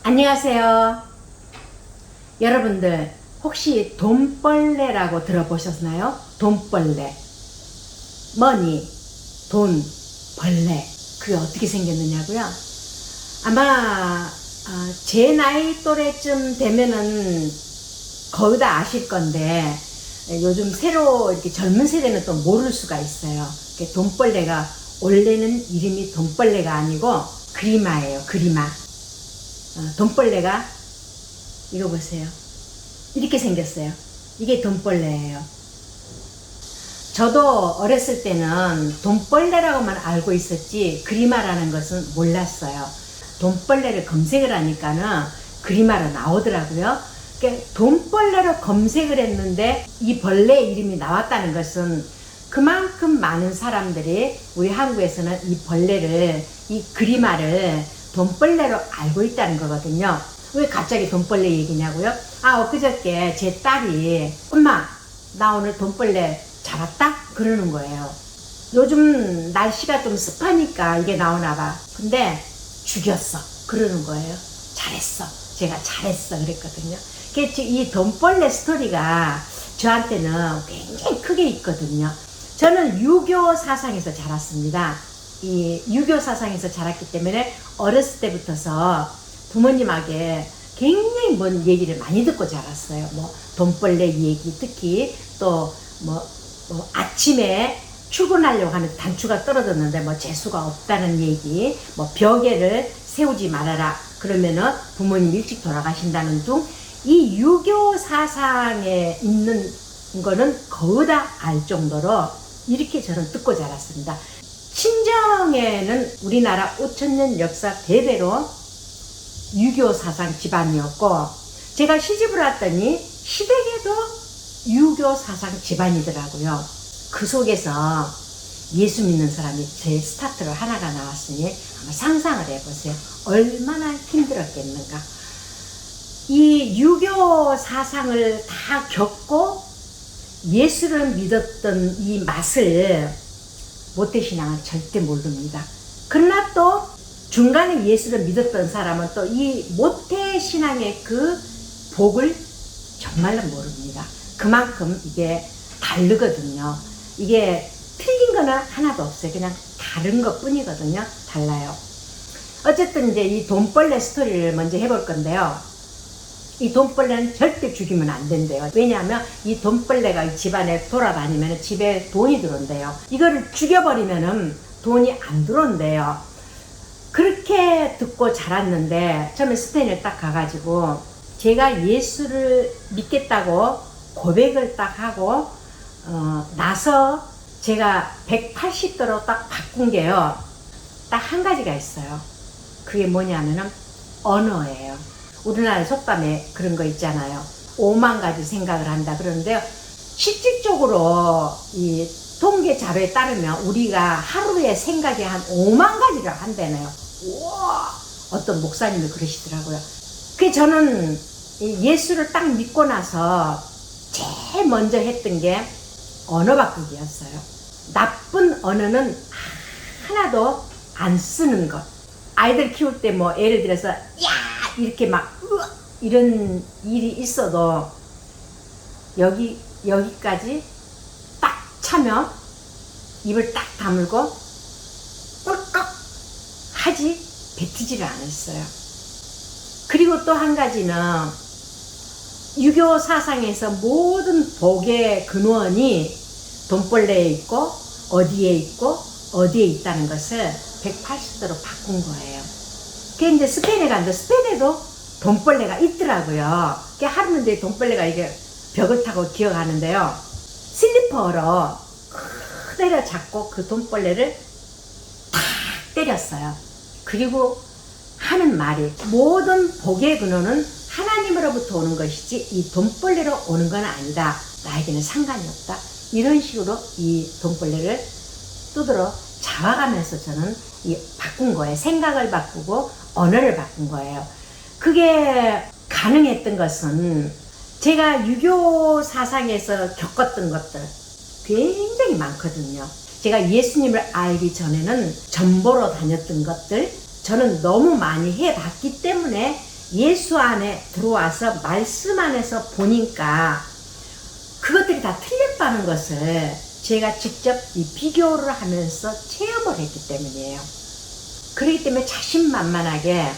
안녕하세요. 여러분들 혹시 돈벌레라고 들어보셨나요? 돈벌레. 머니, 돈, 벌레. 그게 어떻게 생겼느냐고요? 아마 제 나이 또래쯤 되면은 거의 다 아실 건데 요즘 새로 이렇게 젊은 세대는 또 모를 수가 있어요. 돈벌레가 원래는 이름이 돈벌레가 아니고 그리마예요. 그리마. 돈벌레가 이거 보세요. 이렇게 생겼어요. 이게 돈벌레예요. 저도 어렸을 때는 돈벌레라고만 알고 있었지 그리마라는 것은 몰랐어요. 돈벌레를 검색을 하니까는 그리마로 나오더라고요. 그러니까 돈벌레로 검색을 했는데 이 벌레 이름이 나왔다는 것은 그만큼 많은 사람들이 우리 한국에서는 이 벌레를, 이 그리마를 돈벌레로 알고 있다는 거거든요. 왜 갑자기 돈벌레 얘기냐고요? 엊그저께 제 딸이 엄마 나 오늘 돈벌레 잡았다? 그러는 거예요. 요즘 날씨가 좀 습하니까 이게 나오나 봐. 근데 죽였어. 그러는 거예요. 잘했어. 제가 잘했어. 그랬거든요. 이 돈벌레 스토리가 저한테는 굉장히 크게 있거든요. 저는 유교 사상에서 자랐습니다. 이 유교 사상에서 자랐기 때문에 어렸을 때부터서 부모님에게 굉장히 뭔 얘기를 많이 듣고 자랐어요. 뭐 돈벌레 얘기, 특히 또 아침에 출근하려고 하는 단추가 떨어졌는데 뭐 재수가 없다는 얘기, 뭐 벽에를 세우지 말아라 그러면은 부모님 일찍 돌아가신다는 등 이 유교 사상에 있는 거는 거의 다 알 정도로 이렇게 저는 듣고 자랐습니다. 친정에는 우리나라 5,000년 역사 대대로 유교 사상 집안이었고, 제가 시집을 왔더니 시댁에도 유교 사상 집안이더라고요. 그 속에서 예수 믿는 사람이 제 스타트로 하나가 나왔으니 한번 상상을 해보세요. 얼마나 힘들었겠는가. 이 유교 사상을 다 겪고 예수를 믿었던 이 맛을 모태신앙은 절대 모릅니다. 그러나 또 중간에 예수를 믿었던 사람은 또 이 모태신앙의 그 복을 정말로 모릅니다. 그만큼 이게 다르거든요. 이게 틀린 거는 하나도 없어요. 그냥 다른 것 뿐이거든요. 달라요. 어쨌든 이제 이 돈벌레 스토리를 먼저 해볼 건데요. 이 돈벌레는 절대 죽이면 안 된대요. 왜냐하면 이 돈벌레가 집안에 돌아다니면 집에 돈이 들어온대요. 이거를 죽여버리면 돈이 안 들어온대요. 그렇게 듣고 자랐는데 처음에 스페인을 딱 가가지고 제가 예수를 믿겠다고 고백을 딱 하고 나서 제가 180도로 딱 바꾼 게요. 딱 한 가지가 있어요. 그게 뭐냐면은 언어예요. 우리나라 속담에 그런 거 있잖아요. 5만 가지 생각을 한다 그러는데요. 실질적으로 이 통계 자료에 따르면 우리가 하루에 생각이 한 5만 가지를 한다네요. 우와! 어떤 목사님이 그러시더라고요. 그 저는 예수를 딱 믿고 나서 제일 먼저 했던 게 언어 바꾸기였어요. 나쁜 언어는 하나도 안 쓰는 것. 아이들 키울 때 뭐 예를 들어서 야! 이렇게 막 이런 일이 있어도 여기까지 딱 차면 입을 딱 다물고 꿀꺽 하지 뱉지를 않았어요. 그리고 또 한 가지는 유교 사상에서 모든 복의 근원이 돈벌레에 있고 어디에 있고 어디에 있다는 것을 180도로 바꾼 거예요. 그게 이제 스페인에 갔는데 스페인에도 돈벌레가 있더라고요. 그게 하루는 이제 돈벌레가 이게 벽을 타고 기어가는데요. 슬리퍼로 그대로 잡고 그 돈벌레를 탁 때렸어요. 그리고 하는 말이 모든 복의 근원은 하나님으로부터 오는 것이지 이 돈벌레로 오는 건 아니다. 나에게는 상관이 없다. 이런 식으로 이 돈벌레를 두드러 잡아가면서 저는 바꾼 거예요. 생각을 바꾸고 언어를 바꾼 거예요. 그게 가능했던 것은 제가 유교 사상에서 겪었던 것들 굉장히 많거든요. 제가 예수님을 알기 전에는 전보로 다녔던 것들 저는 너무 많이 해봤기 때문에 예수 안에 들어와서 말씀 안에서 보니까 그것들이 다 틀렸다는 것을 제가 직접 이 비교를 하면서 체험을 했기 때문이에요. 그렇기 때문에 자신만만하게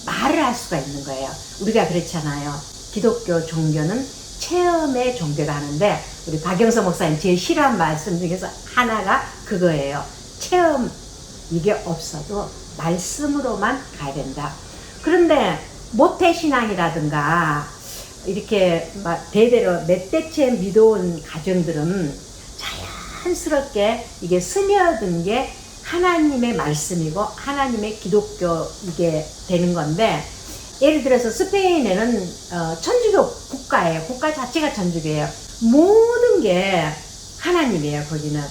말을 할 수가 있는 거예요. 우리가 그렇잖아요. 기독교 종교는 체험의 종교가 하는데, 우리 박영서 목사님 제일 싫어하는 말씀 중에서 하나가 그거예요. 체험, 이게 없어도 말씀으로만 가야 된다. 그런데 모태신앙이라든가 이렇게 막 대대로 몇 대째 믿어온 가정들은 자연스럽게 이게 스며든 게 하나님의 말씀이고 하나님의 기독교 이게 되는 건데, 예를 들어서 스페인에는 천주교 국가예요. 국가 자체가 천주교예요. 모든 게 하나님이에요. 거기는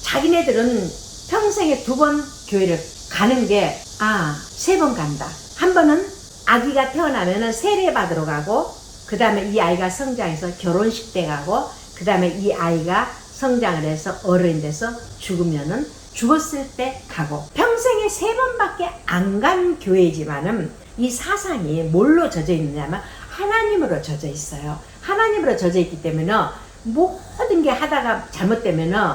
자기네들은 평생에 2번 교회를 가는 게 3번 간다. 한 번은 아기가 태어나면은 세례 받으러 가고, 그 다음에 이 아이가 성장해서 결혼식 때 가고, 그 다음에 이 아이가 성장을 해서 어른이 돼서 죽으면은 죽었을 때 가고, 평생에 3번밖에 안 간 교회지만은 이 사상이 뭘로 젖어 있느냐면 하나님으로 젖어 있어요. 하나님으로 젖어 있기 때문에 모든 게 하다가 잘못되면은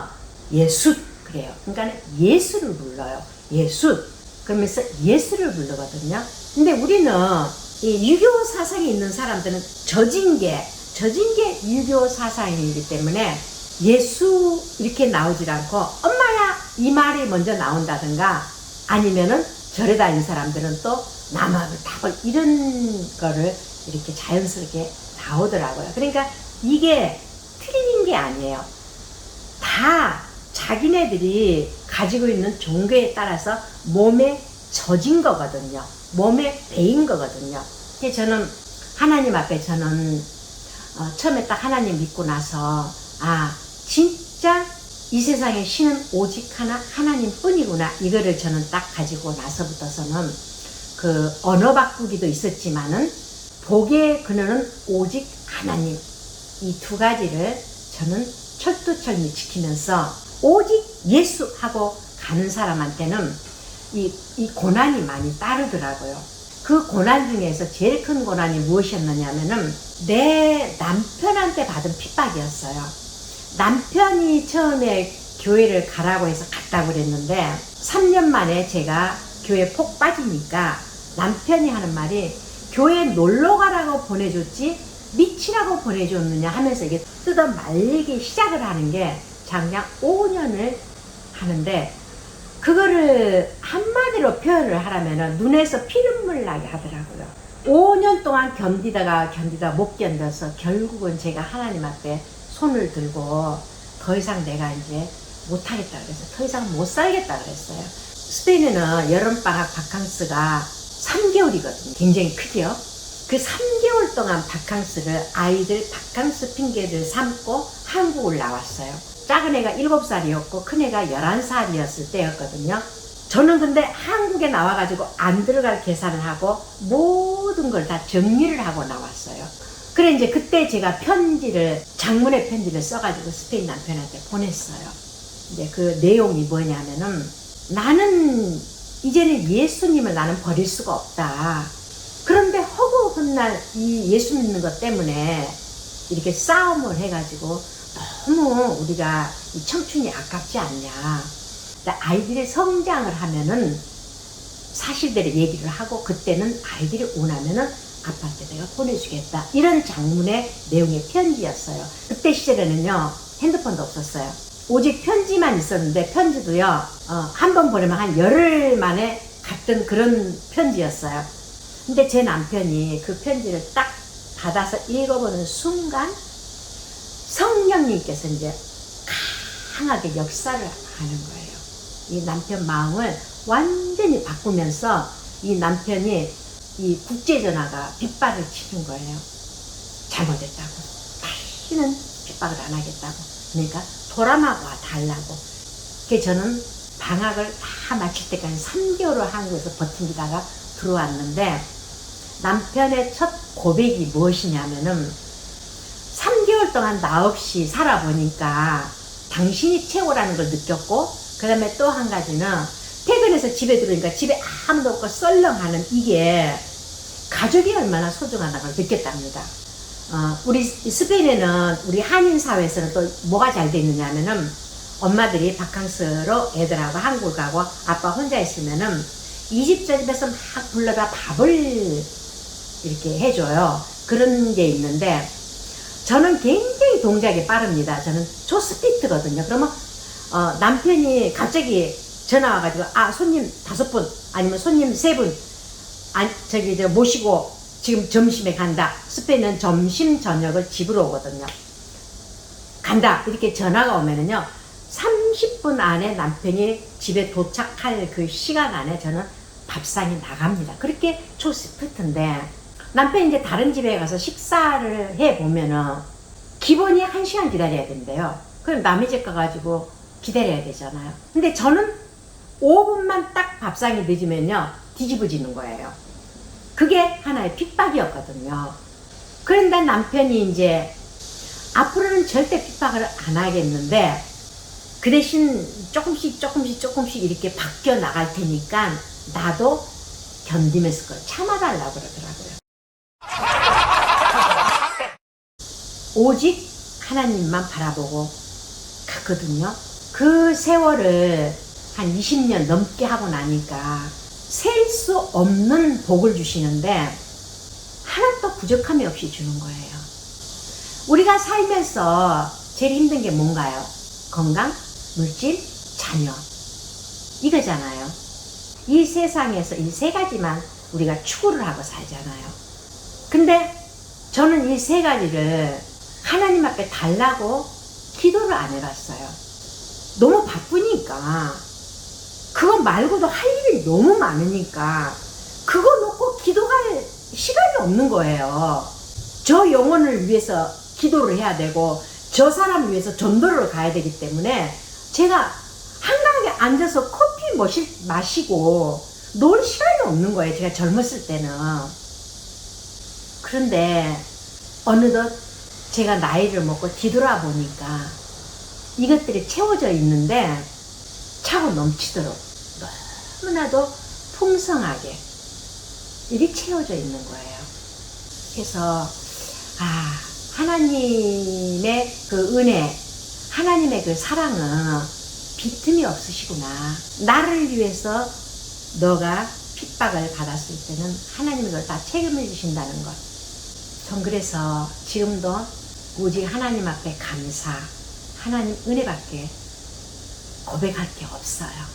예수 그래요. 그러니까 예수를 불러요. 예수 그러면서 예수를 부르거든요. 근데 우리는 이 유교 사상이 있는 사람들은 젖은 게 유교 사상이기 때문에 예수 이렇게 나오질 않고 엄마야 이 말이 먼저 나온다든가, 아니면은 절에 다니는 사람들은 또 남학을 탑을 이런 거를 이렇게 자연스럽게 나오더라고요. 그러니까 이게 틀린 게 아니에요. 다 자기네들이 가지고 있는 종교에 따라서 몸에 젖은 거거든요. 몸에 배인 거거든요. 저는 하나님 앞에 처음에 딱 하나님 믿고 나서 진짜 이 세상에 신은 오직 하나님 뿐이구나, 이거를 저는 딱 가지고 나서부터서는 그 언어 바꾸기도 있었지만은 복의 근원은 오직 하나님, 이 2가지를 저는 철두철미 지키면서 오직 예수하고 가는 사람한테는 이 고난이 많이 따르더라고요. 그 고난 중에서 제일 큰 고난이 무엇이었느냐면은 내 남편한테 받은 핍박이었어요. 남편이 처음에 교회를 가라고 해서 갔다고 그랬는데 3년 만에 제가 교회 폭 빠지니까 남편이 하는 말이 교회 놀러 가라고 보내줬지 미치라고 보내줬느냐 하면서 이게 뜯어 말리기 시작을 하는 게 작년 5년을 하는데, 그거를 한마디로 표현을 하라면은 눈에서 피눈물 나게 하더라고요. 5년 동안 견디다가 못 견뎌서 결국은 제가 하나님 앞에 손을 들고 더 이상 내가 이제 못하겠다 그래서 더 이상 못 살겠다 그랬어요. 스페인에는 여름방학 바캉스가 3개월이거든요. 굉장히 크죠. 그 3개월 동안 바캉스를 아이들 바캉스 핑계를 삼고 한국을 나왔어요. 작은 애가 7살이었고 큰 애가 11살이었을 때였거든요. 저는 근데 한국에 나와가지고 안 들어갈 계산을 하고 모든 걸 다 정리를 하고 나왔어요. 그래 이제 그때 제가 장문의 편지를 써가지고 스페인 남편한테 보냈어요. 이제 그 내용이 뭐냐면은, 나는 이제는 예수님을 나는 버릴 수가 없다. 그런데 허구 훗날 이 예수 믿는 것 때문에 이렇게 싸움을 해가지고 너무 우리가 이 청춘이 아깝지 않냐. 아이들이 성장을 하면은 사실대로 얘기를 하고, 그때는 아이들이 원하면은 아빠한테 내가 보내주겠다, 이런 장문의 내용의 편지였어요. 그때 시절에는요 핸드폰도 없었어요. 오직 편지만 있었는데, 편지도요 한 번 보내면 한 열흘 만에 갔던 그런 편지였어요. 근데 제 남편이 그 편지를 딱 받아서 읽어보는 순간 성령님께서 이제 강하게 역사를 하는 거예요. 이 남편 마음을 완전히 바꾸면서 이 남편이 이 국제전화가 빗발을 치는 거예요. 잘못했다고, 다시는 빗박을 안 하겠다고, 그러니까 돌아와 달라고. 그래서 저는 방학을 다 마칠 때까지 3개월을 한국에서 버티다가 들어왔는데, 남편의 첫 고백이 무엇이냐면은 3개월 동안 나 없이 살아보니까 당신이 최고라는 걸 느꼈고, 그 다음에 또 한 가지는 퇴근해서 집에 들어오니까 집에 아무도 없고 썰렁하는 이게 가족이 얼마나 소중하다는 걸 느꼈답니다. 우리 스페인에는 우리 한인 사회에서는 또 뭐가 잘 돼 있느냐면은 엄마들이 바캉스로 애들하고 한국 가고 아빠 혼자 있으면은 이 집 저 집에서 막 불러다 밥을 이렇게 해줘요. 그런 게 있는데 저는 굉장히 동작이 빠릅니다. 저는 초스피트거든요. 그러면 남편이 갑자기 전화 와가지고 손님 5분 아니면 손님 3분 저기 모시고 지금 점심에 간다. 스페인은 점심 저녁을 집으로 오거든요. 간다 이렇게 전화가 오면은요 30분 안에 남편이 집에 도착할 그 시간 안에 저는 밥상이 나갑니다. 그렇게 초스피트인데 남편이 이제 다른 집에 가서 식사를 해 보면은 기본이 1시간 기다려야 된대요. 그럼 남의 집 가가지고 기다려야 되잖아요. 근데 저는 5분만 딱 밥상이 늦으면요 뒤집어지는 거예요. 그게 하나의 핍박이었거든요. 그런데 남편이 이제 앞으로는 절대 핍박을 안 하겠는데 그 대신 조금씩 이렇게 바뀌어 나갈 테니까 나도 견디면서 그걸 참아달라고 그러더라고요. 오직 하나님만 바라보고 갔거든요. 그 세월을 한 20년 넘게 하고 나니까 셀 수 없는 복을 주시는데 하나도 부족함이 없이 주는 거예요. 우리가 살면서 제일 힘든 게 뭔가요? 건강, 물질, 자녀 이거잖아요. 이 세상에서 이 3가지만 우리가 추구를 하고 살잖아요. 근데 저는 이 3가지를 하나님 앞에 달라고 기도를 안 해봤어요. 너무 바쁘니까 그거 말고도 할 일이 너무 많으니까 그거 놓고 기도할 시간이 없는 거예요. 저 영혼을 위해서 기도를 해야 되고 저 사람을 위해서 전도를 가야 되기 때문에 제가 한가하게 앉아서 커피 마시고 놀 시간이 없는 거예요. 제가 젊었을 때는. 그런데 어느덧 제가 나이를 먹고 뒤돌아보니까 이것들이 채워져 있는데 차고 넘치도록 너무나도 풍성하게 일이 채워져 있는 거예요. 그래서 하나님의 그 은혜, 하나님의 그 사랑은 빈틈이 없으시구나. 나를 위해서 너가 핍박을 받았을 때는 하나님이 그걸 다 책임을 지신다는 것. 전 그래서 지금도 오직 하나님 앞에 감사, 하나님 은혜밖에 고백할 게 없어요.